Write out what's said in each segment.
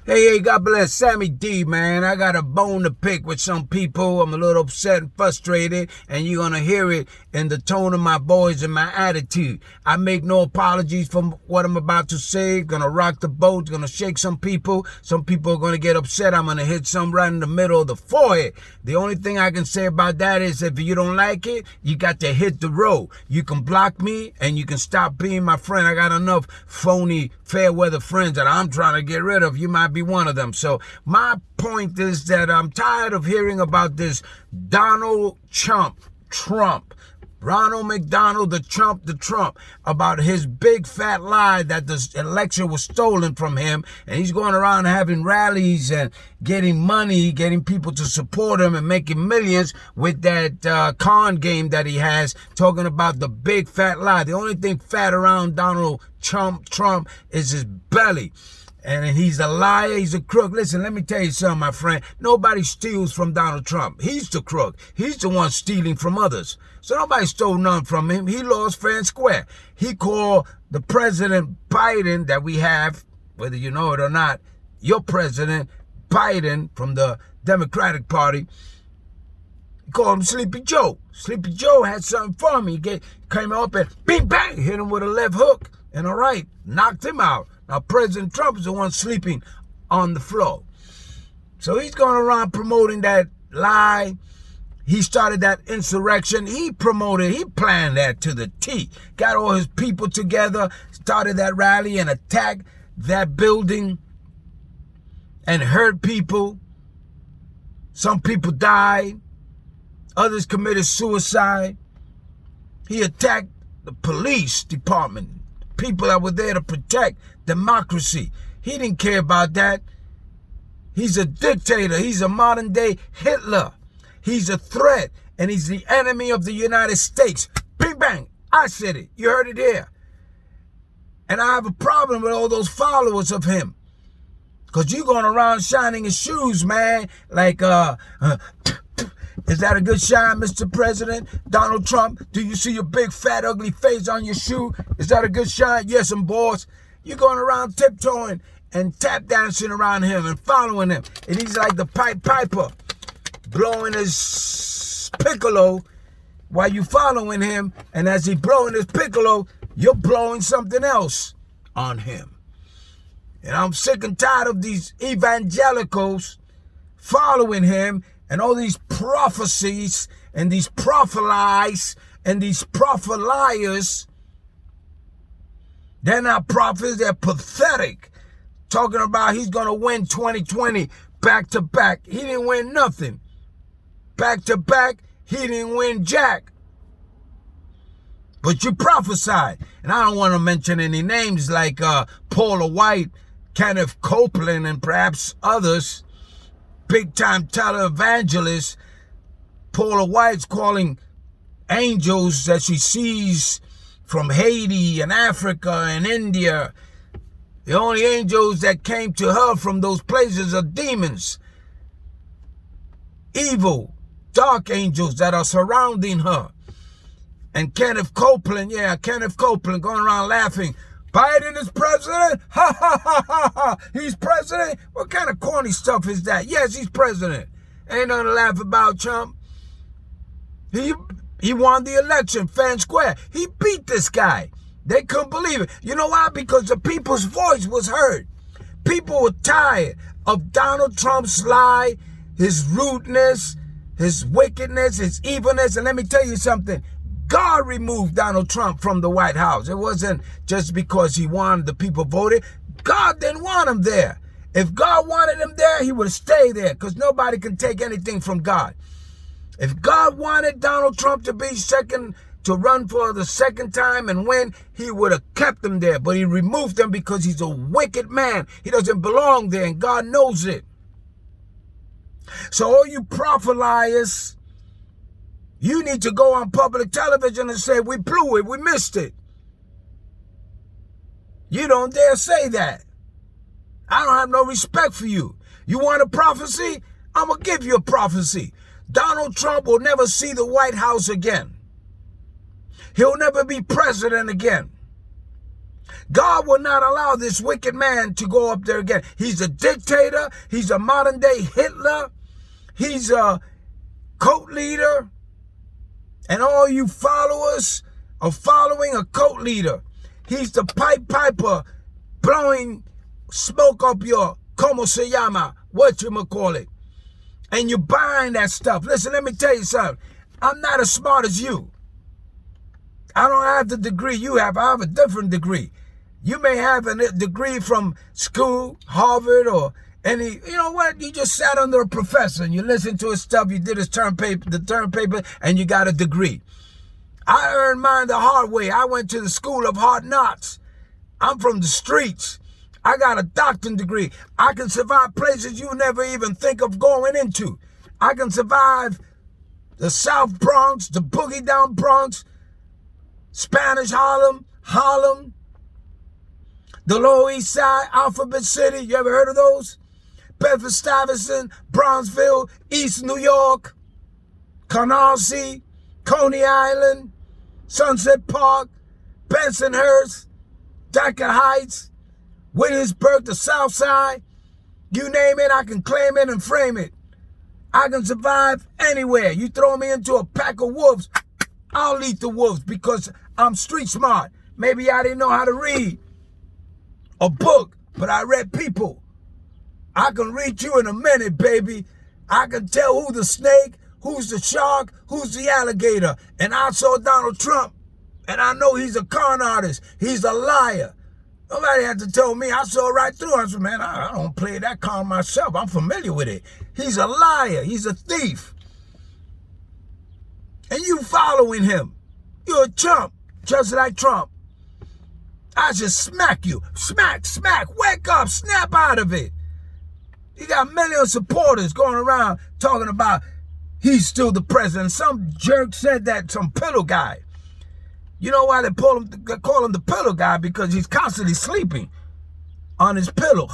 Hey, God bless. Sammy D, man. I got a bone to pick with some people. I'm a little upset and frustrated, and you're going to hear it in the tone of my voice and my attitude. I make no apologies for what I'm about to say. Going to rock the boat. Going to shake some people. Some people are going to get upset. I'm going to hit some right in the middle of the forehead. The only thing I can say about that is if you don't like it, you got to hit the road. You can block me, and you can stop being my friend. I got enough phony, fair weather friends that I'm trying to get rid of. You might be one of them. So my point is that I'm tired of hearing about this Donald Trump, Ronald McDonald, the Trump, about his big fat lie that the election was stolen from him. And he's going around having rallies and getting money, getting people to support him and making millions with that con game that he has, talking about the big fat lie. The only thing fat around Donald Trump is his belly. And he's a liar, he's a crook. Listen, let me tell you something, my friend. Nobody steals from Donald Trump. He's the crook. He's the one stealing from others. So nobody stole none from him. He lost fair and square. He called the President Biden that we have, whether you know it or not, your President Biden from the Democratic Party, he called him Sleepy Joe. Sleepy Joe had something for him. He came up and bing, bang, hit him with a left hook and a right, knocked him out. Now, President Trump is the one sleeping on the floor. So he's going around promoting that lie. He started that insurrection. He planned that to the T. Got all his people together, started that rally and attacked that building and hurt people. Some people died. Others committed suicide. He attacked the police department, people that were there to protect democracy. He didn't care about that. He's a dictator. He's a modern day Hitler. He's a threat, and he's the enemy of the United States. Bing, bang. I said it. You heard it here. And I have a problem with all those followers of him. Because you going around shining his shoes, man. Like, is that a good shine, Mr. President? Donald Trump, do you see your big, fat, ugly face on your shoe? Is that a good shine? Yes, I'm boss. You're going around tiptoeing and tap dancing around him and following him. And he's like the Pied Piper, blowing his piccolo while you following him. And as he blowing his piccolo, you're blowing something else on him. And I'm sick and tired of these evangelicals following him and all these prophecies and these prophelies and these propheliers. They're not prophets, they're pathetic. Talking about he's going to win 2020 back to back. He didn't win nothing. Back to back, he didn't win jack. But you prophesied. And I don't want to mention any names like Paula White, Kenneth Copeland, and perhaps others. Big-time televangelists. Paula White's calling angels that she sees from Haiti and Africa and India. The only angels that came to her from those places are demons. Evil, dark angels that are surrounding her. And Kenneth Copeland going around laughing. Biden is president? Ha, ha, ha, ha, ha. He's president? What kind of corny stuff is that? Yes, he's president. Ain't nothing to laugh about, Trump. He won the election, fair and square. He beat this guy. They couldn't believe it. You know why? Because the people's voice was heard. People were tired of Donald Trump's lie, his rudeness, his wickedness, his evilness. And let me tell you something. God removed Donald Trump from the White House. It wasn't just because he wanted the people voted. God didn't want him there. If God wanted him there, he would stay there because nobody can take anything from God. If God wanted Donald Trump to run for the second time and win, he would have kept him there. But he removed him because he's a wicked man. He doesn't belong there, and God knows it. So all you propheliers, you need to go on public television and say, we blew it, we missed it. You don't dare say that. I don't have no respect for you. You want a prophecy? I'm going to give you a prophecy. Donald Trump will never see the White House again. He'll never be president again. God will not allow this wicked man to go up there again. He's a dictator. He's a modern day Hitler. He's a cult leader. And all you followers are following a cult leader. He's the Pied Piper blowing smoke up your como se llama, whatchamacallit. And you're buying that stuff. Listen, let me tell you something. I'm not as smart as you. I don't have the degree you have. I have a different degree. You may have a degree from school, Harvard, or any, you know what? You just sat under a professor and you listened to his stuff. You did his term paper, and you got a degree. I earned mine the hard way. I went to the school of hard knocks. I'm from the streets. I got a doctorate degree. I can survive places you never even think of going into. I can survive the South Bronx, the Boogie Down Bronx, Spanish Harlem, the Lower East Side, Alphabet City. You ever heard of those? Bedford-Stuyvesant, Bronxville, East New York, Canarsie, Coney Island, Sunset Park, Bensonhurst, Dyker Heights, Williamsburg, the South Side. You name it, I can claim it and frame it. I can survive anywhere. You throw me into a pack of wolves, I'll eat the wolves because I'm street smart. Maybe I didn't know how to read a book, but I read people. I can read you in a minute, baby. I can tell who the snake, who's the shark, who's the alligator. And I saw Donald Trump, and I know he's a con artist. He's a liar. Nobody had to tell me. I saw right through. I said, man, I don't play that con myself. I'm familiar with it. He's a liar. He's a thief. And you following him. You're a chump, just like Trump. I just smack you. Smack, smack. Wake up. Snap out of it. You got millions of supporters going around talking about he's still the president. Some jerk said that, some pillow guy. You know why they call him the pillow guy? Because he's constantly sleeping on his pillow.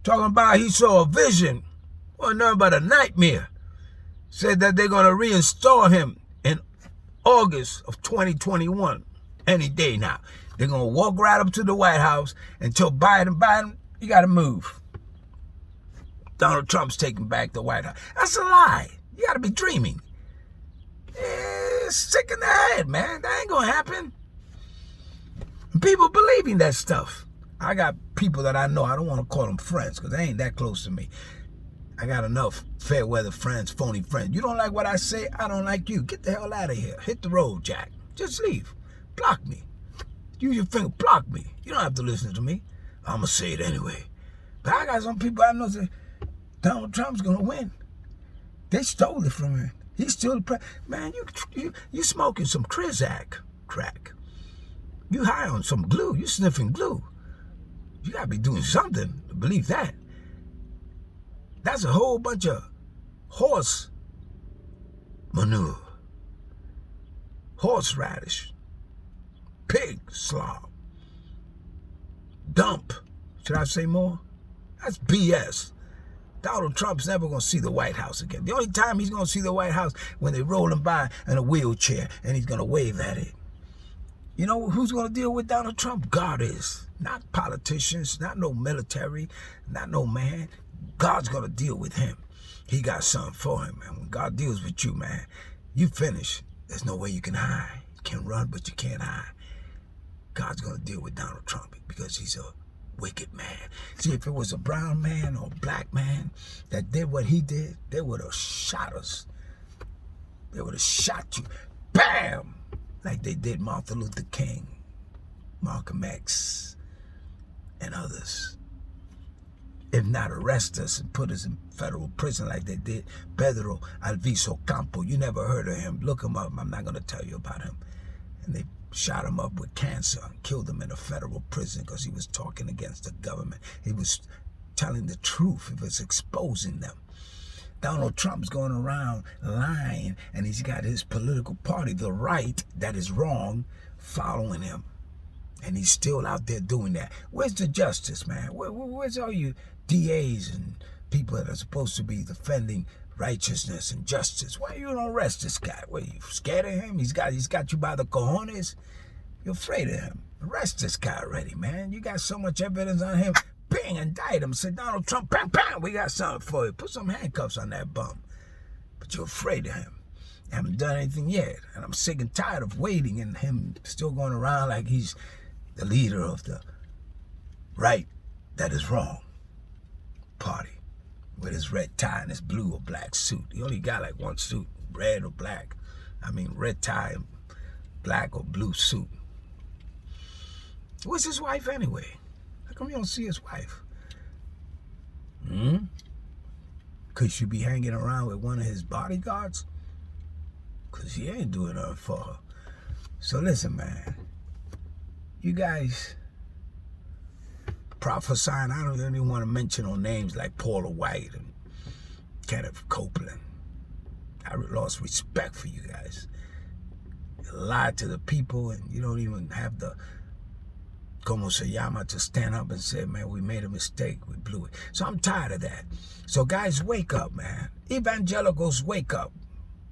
Talking about he saw a vision. Well, nothing but a nightmare. Said that they're going to reinstall him in August of 2021. Any day now. They're going to walk right up to the White House and tell Biden, you got to move. Donald Trump's taking back the White House. That's a lie. You got to be dreaming. It's sick in the head, man. That ain't going to happen. People believing that stuff. I got people that I know. I don't want to call them friends because they ain't that close to me. I got enough fair weather friends, phony friends. You don't like what I say, I don't like you. Get the hell out of here. Hit the road, Jack. Just leave. Block me. Use your finger. Block me. You don't have to listen to me. I'm going to say it anyway. But I got some people I know say, Donald Trump's going to win. They stole it from him. He's still the president. Man, you smoking some Crizac crack. You high on some glue. You sniffing glue. You got to be doing something to believe that. That's a whole bunch of horse manure. Horseradish. Pig slop. Dump. Should I say more? That's BS. Donald Trump's never going to see the White House again. The only time he's going to see the White House when they roll him by in a wheelchair and he's going to wave at it. You know who's going to deal with Donald Trump? God is. Not politicians, not no military, not no man. God's going to deal with him. He got something for him, man. When God deals with you, man, you finish. There's no way you can hide. You can run, but you can't hide. God's going to deal with Donald Trump because he's a wicked man. See, if it was a brown man or a black man that did what he did, they would have shot us. They would have shot you. Bam! Like they did Martin Luther King, Malcolm X, and others. If not arrest us and put us in federal prison like they did Pedro Alviso Campo. You never heard of him. Look him up. I'm not going to tell you about him. And they shot him up with cancer and killed him in a federal prison because he was talking against the government. He was telling the truth. He was exposing them. Donald Trump's going around lying, and he's got his political party, the right, that is wrong, following him. And he's still out there doing that. Where's the justice, man? Where's all you DAs and people that are supposed to be defending righteousness and justice? Why you don't arrest this guy? What, you scared of him? He's got you by the cojones? You're afraid of him. Arrest this guy already, man. You got so much evidence on him. Bang, indict him. Say, Donald Trump, bang, bang, we got something for you. Put some handcuffs on that bum. But you're afraid of him. You haven't done anything yet. And I'm sick and tired of waiting and him still going around like he's the leader of the right that is wrong party with his red tie and his blue or black suit. He only got like one suit, red or black. I mean, red tie, black or blue suit. Where's his wife anyway? How come you don't see his wife? Could she be hanging around with one of his bodyguards? Because he ain't doing nothing for her. So listen, man. You guys prophesying, I don't even want to mention no names like Paula White and Kenneth Copeland. I lost respect for you guys. You lied to the people and you don't even have the como se llama to stand up and say, man, we made a mistake, we blew it. So I'm tired of that. So guys, wake up, man. Evangelicals, wake up.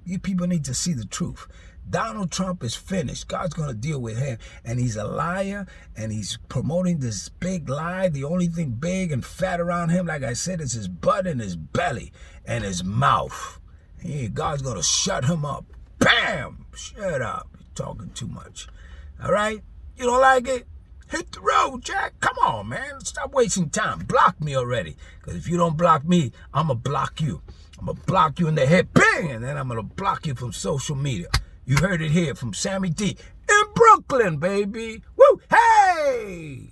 You people need to see the truth. Donald Trump is finished. God's going to deal with him. And he's a liar, and he's promoting this big lie. The only thing big and fat around him, like I said, is his butt and his belly and his mouth. And God's going to shut him up. Bam! Shut up. You're talking too much. All right? You don't like it? Hit the road, Jack. Come on, man. Stop wasting time. Block me already. Because if you don't block me, I'm going to block you. I'm going to block you in the head. Bang! And then I'm going to block you from social media. You heard it here from Sammy D in Brooklyn, baby. Woo! Hey!